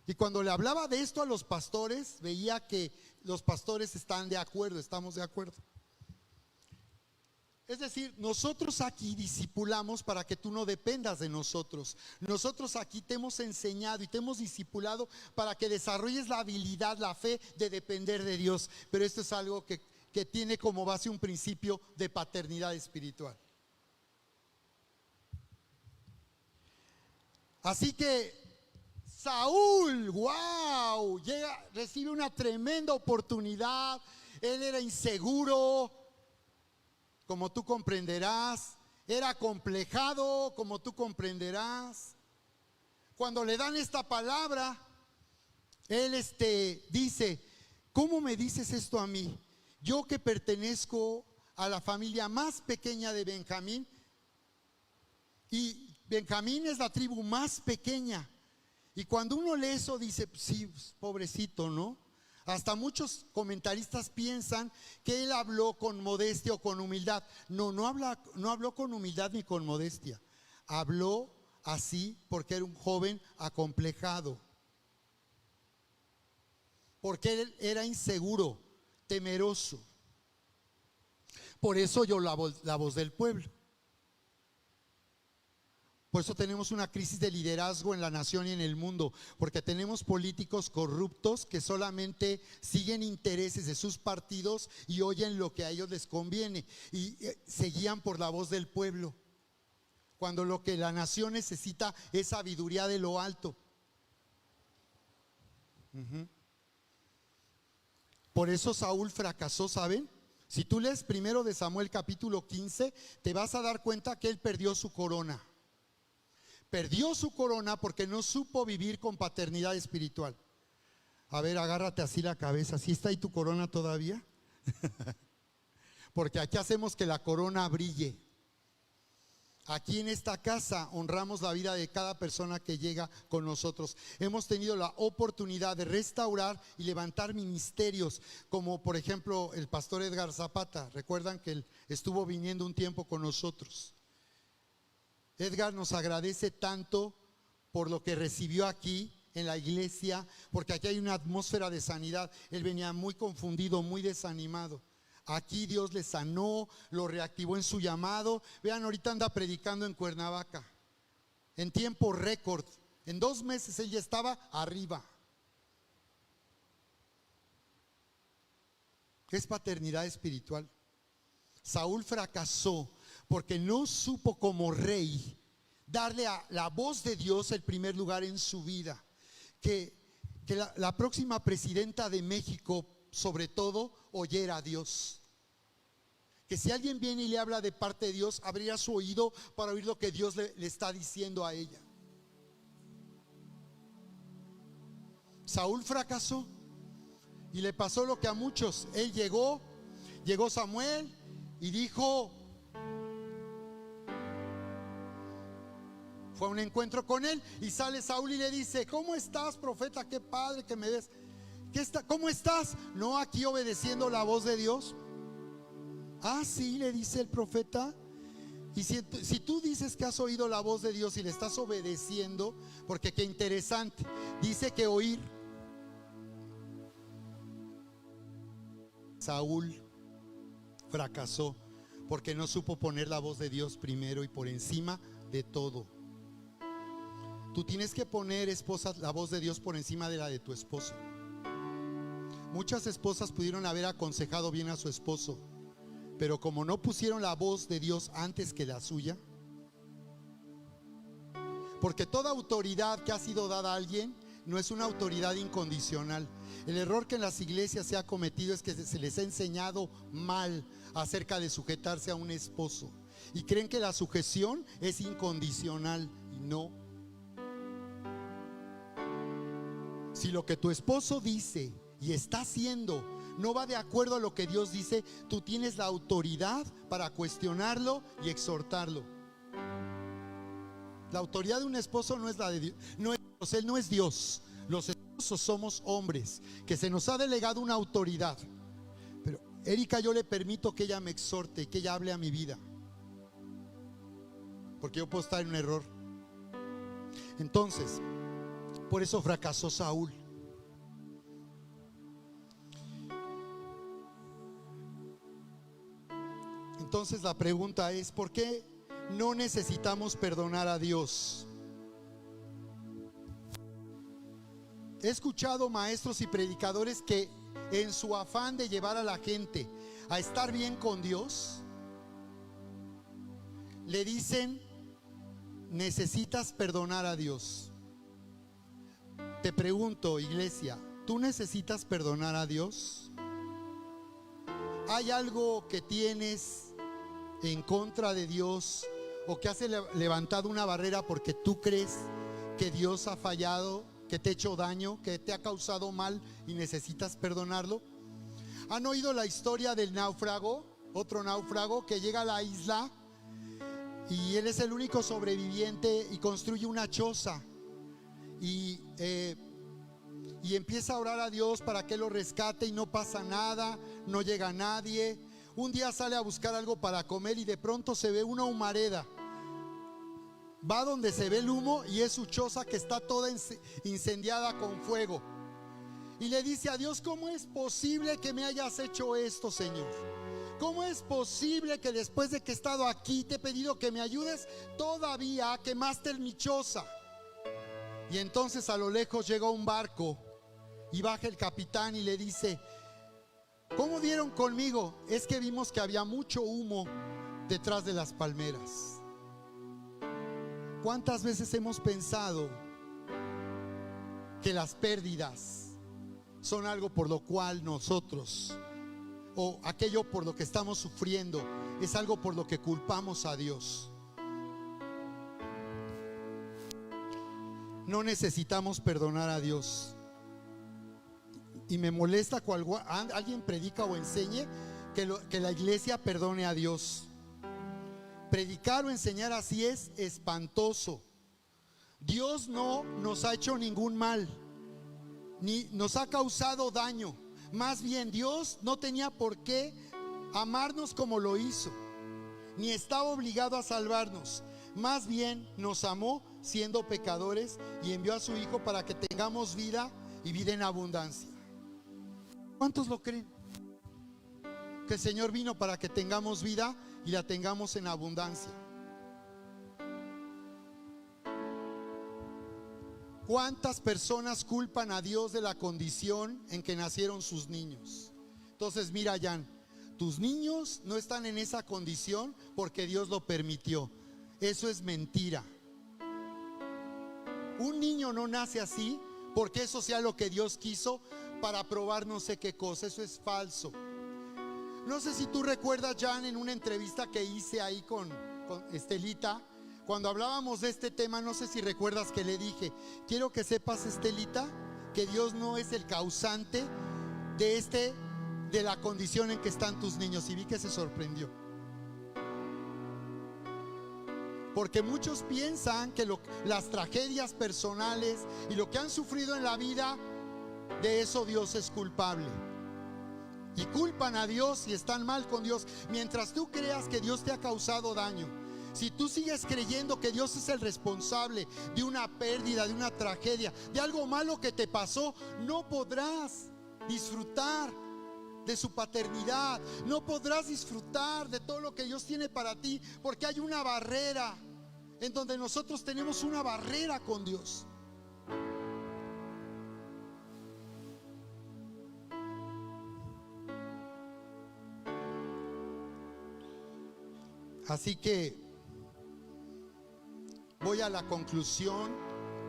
Y cuando le hablaba de esto a los pastores, veía que los pastores están de acuerdo, estamos de acuerdo. Es decir, nosotros aquí discipulamos para que tú no dependas de nosotros. Nosotros aquí te hemos enseñado y te hemos discipulado para que desarrolles la habilidad, la fe de depender de Dios. Pero esto es algo que tiene como base un principio de paternidad espiritual. Así que Saúl, wow, recibe una tremenda oportunidad. Él era inseguro, como tú comprenderás, era acomplejado, como tú comprenderás. Cuando le dan esta palabra, él dice: ¿cómo me dices esto a mí? Yo que pertenezco a la familia más pequeña de Benjamín, y Benjamín es la tribu más pequeña. Y cuando uno lee eso dice: pues sí, pobrecito, ¿no? Hasta muchos comentaristas piensan que él habló con modestia o con humildad. No habló con humildad ni con modestia. Habló así porque era un joven acomplejado. Porque él era inseguro, temeroso. Por eso oyó la voz del pueblo. Por eso tenemos una crisis de liderazgo en la nación y en el mundo, porque tenemos políticos corruptos que solamente siguen intereses de sus partidos y oyen lo que a ellos les conviene y se guían por la voz del pueblo, cuando lo que la nación necesita es sabiduría de lo alto. Por eso Saúl fracasó, ¿saben? Si tú lees primero de Samuel capítulo 15, te vas a dar cuenta que él perdió su corona. Perdió su corona porque no supo vivir con paternidad espiritual. A ver, agárrate así la cabeza. ¿Sí está ahí tu corona todavía? Porque aquí hacemos que la corona brille. Aquí en esta casa honramos la vida de cada persona que llega con nosotros. Hemos tenido la oportunidad de restaurar y levantar ministerios, como por ejemplo el pastor Edgar Zapata. Recuerdan que él estuvo viniendo un tiempo con nosotros. Edgar nos agradece tanto por lo que recibió aquí en la iglesia, porque aquí hay una atmósfera de sanidad. Él venía muy confundido, muy desanimado. Aquí Dios le sanó, lo reactivó en su llamado. Vean, ahorita anda predicando en Cuernavaca en tiempo récord. En 2 meses él ya estaba arriba. Es paternidad espiritual. Saúl fracasó porque no supo como rey darle a la voz de Dios el primer lugar en su vida. Que la próxima presidenta de México, sobre todo, oyera a Dios. Que si alguien viene y le habla de parte de Dios, abrirá su oído para oír lo que Dios le está diciendo a ella. Saúl fracasó y le pasó lo que a muchos. Él llegó Samuel y dijo, fue a un encuentro con él y sale Saúl y le dice: ¿cómo estás, profeta? Qué padre que me ves. ¿Cómo estás? No, aquí obedeciendo la voz de Dios. Ah, sí, le dice el profeta. Y si tú dices que has oído la voz de Dios y le estás obedeciendo, porque qué interesante, dice que oír. Saúl fracasó porque no supo poner la voz de Dios primero y por encima de todo. Tú tienes que poner, esposa, la voz de Dios por encima de la de tu esposo. Muchas esposas pudieron haber aconsejado bien a su esposo, pero como no pusieron la voz de Dios antes que la suya, porque toda autoridad que ha sido dada a alguien no es una autoridad incondicional. El error que en las iglesias se ha cometido es que se les ha enseñado mal acerca de sujetarse a un esposo y creen que la sujeción es incondicional, y no. Si lo que tu esposo dice y está haciendo no va de acuerdo a lo que Dios dice, tú tienes la autoridad para cuestionarlo y exhortarlo. La autoridad de un esposo no es la de Dios, él no es Dios. Los esposos somos hombres que se nos ha delegado una autoridad. Pero Erika, yo le permito que ella me exhorte, que ella hable a mi vida, porque yo puedo estar en un error. Entonces, por eso fracasó Saúl. Entonces la pregunta es: ¿por qué no necesitamos perdonar a Dios? He escuchado maestros y predicadores que en su afán de llevar a la gente a estar bien con Dios, le dicen: necesitas perdonar a Dios. Te pregunto, iglesia, ¿tú necesitas perdonar a Dios? ¿Hay algo que tienes en contra de Dios o que has levantado una barrera porque tú crees que Dios ha fallado, que te ha hecho daño, que te ha causado mal y necesitas perdonarlo? ¿Han oído la historia del náufrago? Otro náufrago que llega a la isla y él es el único sobreviviente y construye una choza y empieza a orar a Dios para que lo rescate, y no pasa nada, no llega nadie. Un día sale a buscar algo para comer y de pronto se ve una humareda. Va donde se ve el humo y es su choza que está toda incendiada con fuego. Y le dice a Dios: ¿cómo es posible que me hayas hecho esto, Señor? ¿Cómo es posible que después de que he estado aquí te he pedido que me ayudes todavía quemaste mi choza? Y entonces a lo lejos llega un barco y baja el capitán y le dice: ¿cómo dieron conmigo? Es que vimos que había mucho humo detrás de las palmeras. ¿Cuántas veces hemos pensado que las pérdidas son algo por lo cual nosotros, o aquello por lo que estamos sufriendo, es algo por lo que culpamos a Dios? No necesitamos perdonar a Dios. Y me molesta cuando alguien predica o enseñe que la iglesia perdone a Dios. Predicar o enseñar así es espantoso. Dios no nos ha hecho ningún mal, ni nos ha causado daño. Más bien, Dios no tenía por qué amarnos como lo hizo, ni estaba obligado a salvarnos. Más bien nos amó siendo pecadores y envió a su Hijo para que tengamos vida y vida en abundancia. ¿Cuántos lo creen? Que el Señor vino para que tengamos vida y la tengamos en abundancia. ¿Cuántas personas culpan a Dios de la condición en que nacieron sus niños? Entonces mira, Jan, tus niños no están en esa condición porque Dios lo permitió. Eso es mentira. Un niño no nace así porque eso sea lo que Dios quiso para probar no sé qué cosa. Eso es falso. No sé si tú recuerdas, Jan, en una entrevista que hice ahí con Estelita, cuando hablábamos de este tema, no sé si recuerdas que le dije: quiero que sepas, Estelita, que Dios no es el causante de la condición en que están tus niños. Y vi que se sorprendió, porque muchos piensan que las tragedias personales y lo que han sufrido en la vida, de eso Dios es culpable. Y culpan a Dios y están mal con Dios. Mientras tú creas que Dios te ha causado daño, si tú sigues creyendo que Dios es el responsable de una pérdida, de una tragedia, de algo malo que te pasó, no podrás disfrutar de su paternidad, no podrás disfrutar de todo lo que Dios tiene para ti, porque hay una barrera en donde nosotros tenemos una barrera con Dios. Así que voy a la conclusión: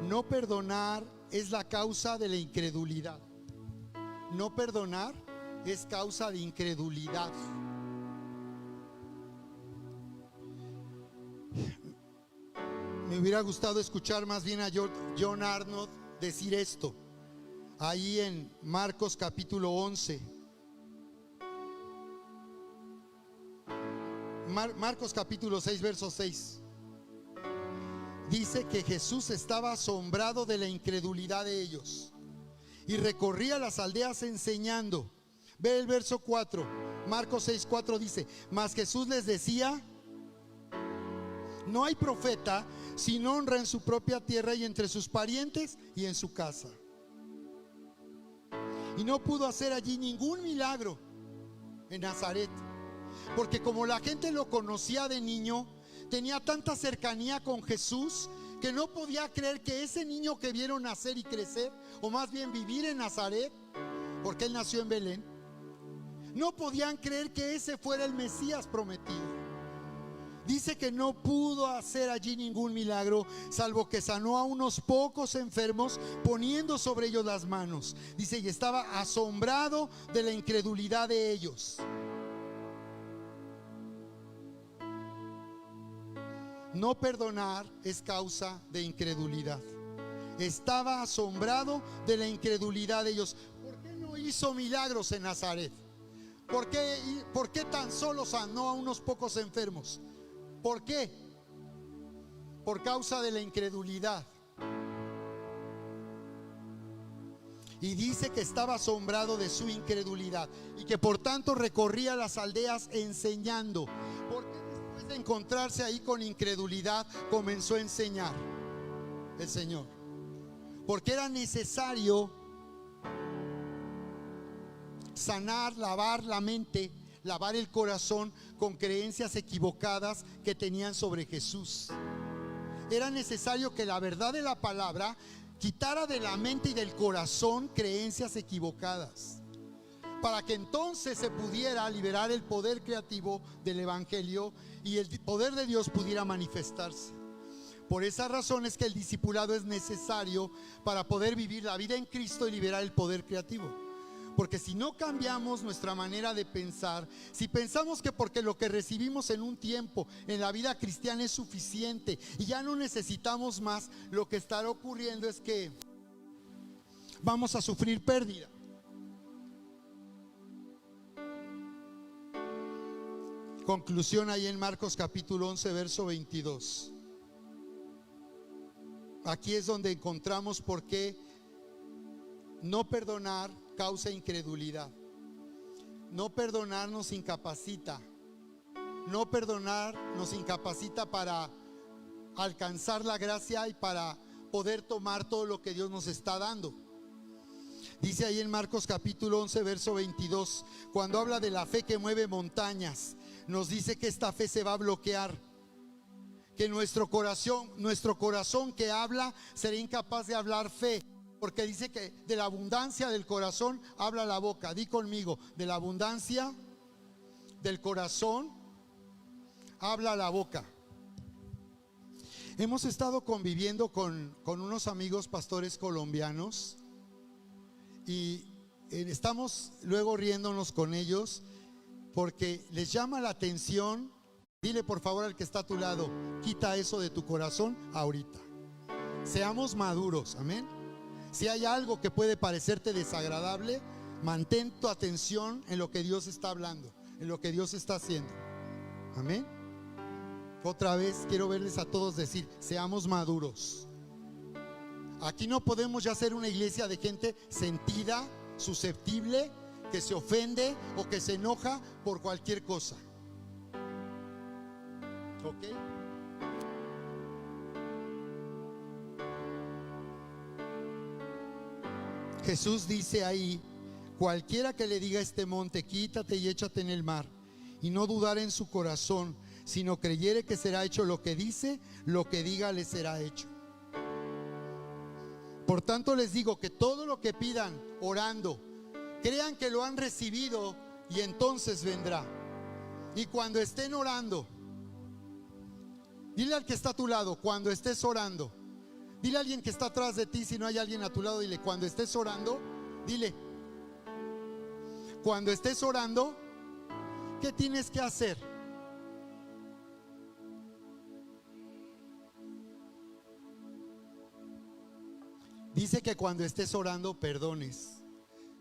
no perdonar es la causa de la incredulidad. No perdonar es causa de incredulidad. Me hubiera gustado escuchar más bien a John Arnott decir esto ahí en Marcos capítulo 11. Marcos capítulo 6, verso 6. Dice que Jesús estaba asombrado de la incredulidad de ellos y recorría las aldeas enseñando. Ve el verso 4. Marcos 6, 4 dice: mas Jesús les decía: no hay profeta sin honra en su propia tierra y entre sus parientes y en su casa. Y no pudo hacer allí ningún milagro en Nazaret, porque como la gente lo conocía de niño, tenía tanta cercanía con Jesús que no podía creer que ese niño que vieron nacer y crecer, o más bien vivir en Nazaret, porque él nació en Belén, no podían creer que ese fuera el Mesías prometido. Dice que no pudo hacer allí ningún milagro, salvo que sanó a unos pocos enfermos poniendo sobre ellos las manos. Dice, y estaba asombrado de la incredulidad de ellos. No perdonar es causa de incredulidad. Estaba asombrado de la incredulidad de ellos. ¿Por qué no hizo milagros en Nazaret? ¿Por qué tan solo sanó a unos pocos enfermos? ¿Por qué? Por causa de la incredulidad. Y dice que estaba asombrado de su incredulidad y que por tanto recorría las aldeas enseñando. ¿Por qué después de encontrarse ahí con incredulidad comenzó a enseñar el Señor? Porque era necesario sanar, lavar la mente, lavar el corazón con creencias equivocadas que tenían sobre Jesús. Era necesario que la verdad de la palabra quitara de la mente y del corazón creencias equivocadas, para que entonces se pudiera liberar el poder creativo del evangelio y el poder de Dios pudiera manifestarse. Por esa razón es que el discipulado es necesario para poder vivir la vida en Cristo y liberar el poder creativo. Porque si no cambiamos nuestra manera de pensar, si pensamos que porque lo que recibimos en un tiempo en la vida cristiana es suficiente y ya no necesitamos más, lo que estará ocurriendo es que vamos a sufrir pérdida. Conclusión ahí en Marcos capítulo 11, verso 22. Aquí es donde encontramos por qué no perdonar causa incredulidad. No perdonar nos incapacita. No perdonar nos incapacita para alcanzar la gracia y para poder tomar todo lo que Dios nos está dando. Dice ahí en Marcos capítulo 11, verso 22, cuando habla de la fe que mueve montañas, nos dice que esta fe se va a bloquear, que nuestro corazón que habla será incapaz de hablar fe, porque dice que de la abundancia del corazón habla la boca. Di conmigo, de la abundancia del corazón habla la boca. Hemos estado conviviendo con unos amigos pastores colombianos y estamos luego riéndonos con ellos porque les llama la atención. Dile por favor al que está a tu lado, quita eso de tu corazón ahorita. Seamos maduros, amén. Si hay algo que puede parecerte desagradable, mantén tu atención en lo que Dios está hablando, en lo que Dios está haciendo, amén. Otra vez quiero verles a todos decir, seamos maduros. Aquí no podemos ya ser una iglesia de gente sentida, susceptible, que se ofende o que se enoja por cualquier cosa. ¿Ok? Jesús dice ahí, cualquiera que le diga a este monte, quítate y échate en el mar, y no dudar en su corazón, sino creyere que será hecho lo que dice, lo que diga le será hecho. Por tanto les digo que todo lo que pidan orando, crean que lo han recibido y entonces vendrá. Y cuando estén orando, dile al que está a tu lado, cuando estés orando, dile a alguien que está atrás de ti, si no hay alguien a tu lado, dile, cuando estés orando, dile, cuando estés orando, ¿qué tienes que hacer? Dice que cuando estés orando, perdones.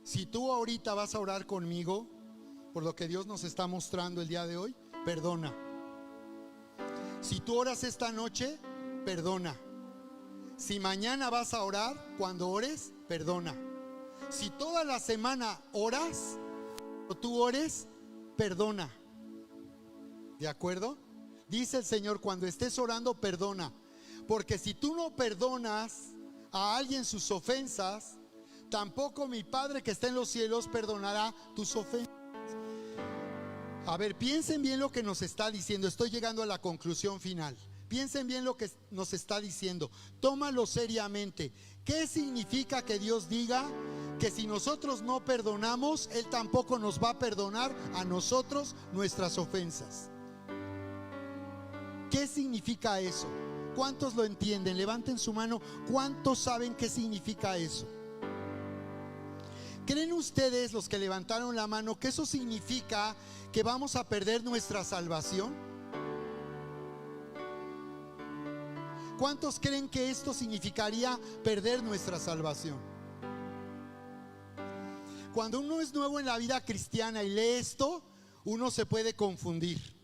Si tú ahorita vas a orar conmigo, por lo que Dios nos está mostrando el día de hoy, perdona. Si tú oras esta noche, perdona. Si mañana vas a orar, cuando ores, perdona. Si toda la semana oras, o tú ores, perdona. ¿De acuerdo? Dice el Señor, cuando estés orando, perdona. Porque si tú no perdonas a alguien sus ofensas, tampoco mi Padre que está en los cielos perdonará tus ofensas. A ver, piensen bien lo que nos está diciendo. Estoy llegando a la conclusión final. Piensen bien lo que nos está diciendo. Tómalo seriamente. ¿Qué significa que Dios diga que si nosotros no perdonamos, Él tampoco nos va a perdonar a nosotros nuestras ofensas? ¿Qué significa eso? ¿Cuántos lo entienden? Levanten su mano. ¿Cuántos saben qué significa eso? ¿Creen ustedes, los que levantaron la mano, que eso significa que vamos a perder nuestra salvación? ¿Cuántos creen que esto significaría perder nuestra salvación? Cuando uno es nuevo en la vida cristiana y lee esto, uno se puede confundir.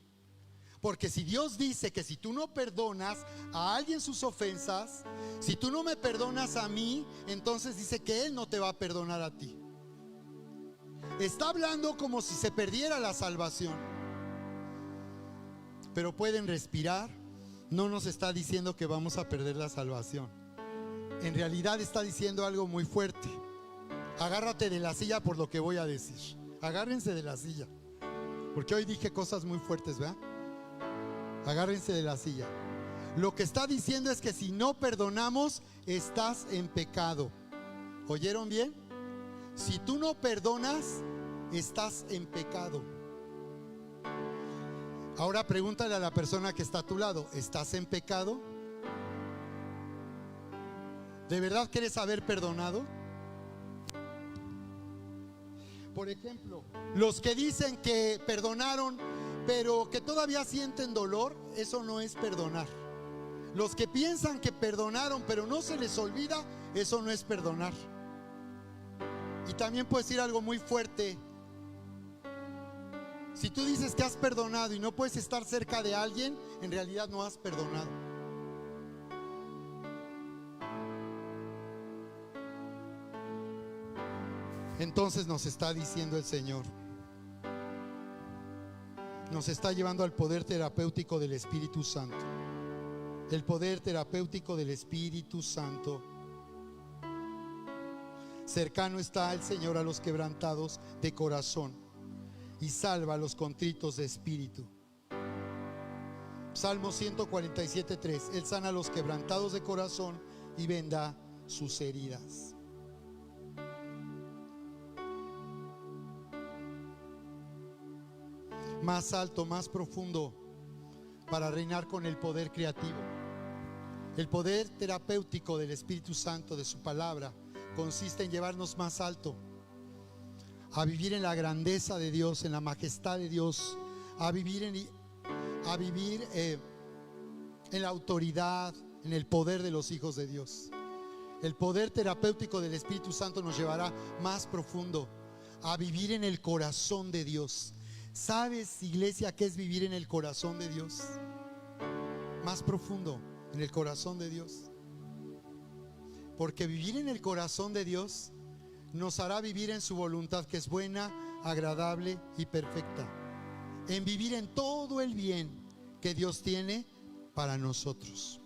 Porque si Dios dice que si tú no perdonas a alguien sus ofensas, si tú no me perdonas a mí, entonces dice que Él no te va a perdonar a ti. Está hablando como si se perdiera la salvación. Pero pueden respirar. No nos está diciendo que vamos a perder la salvación. En realidad está diciendo algo muy fuerte. Agárrate de la silla por lo que voy a decir. Agárrense de la silla. Porque hoy dije cosas muy fuertes, ¿verdad? Agárrense de la silla. Lo que está diciendo es que si no perdonamos, estás en pecado. ¿Oyeron bien? Si tú no perdonas, estás en pecado. Ahora pregúntale a la persona que está a tu lado, ¿estás en pecado? ¿De verdad quieres haber perdonado? Por ejemplo, los que dicen que perdonaron, pero que todavía sienten dolor, eso no es perdonar. Los que piensan que perdonaron, pero no se les olvida, eso no es perdonar. Y también puedo decir algo muy fuerte. Si tú dices que has perdonado y no puedes estar cerca de alguien, en realidad no has perdonado. Entonces nos está diciendo el Señor, nos está llevando al poder terapéutico del Espíritu Santo. El poder terapéutico del Espíritu Santo. Cercano está el Señor a los quebrantados de corazón y salva a los contritos de espíritu. Salmo 147:3. Él sana a los quebrantados de corazón y venda sus heridas. Más alto, más profundo, para reinar con el poder creativo. El poder terapéutico del Espíritu Santo, de su palabra, consiste en llevarnos más alto, a vivir en la grandeza de Dios, en la majestad de Dios, a vivir en la autoridad, en el poder de los hijos de Dios. El poder terapéutico del Espíritu Santo nos llevará más profundo, a vivir en el corazón de Dios. ¿Sabes, iglesia, qué es vivir en el corazón de Dios? Más profundo, en el corazón de Dios. Porque vivir en el corazón de Dios nos hará vivir en su voluntad, que es buena, agradable y perfecta. En vivir en todo el bien que Dios tiene para nosotros.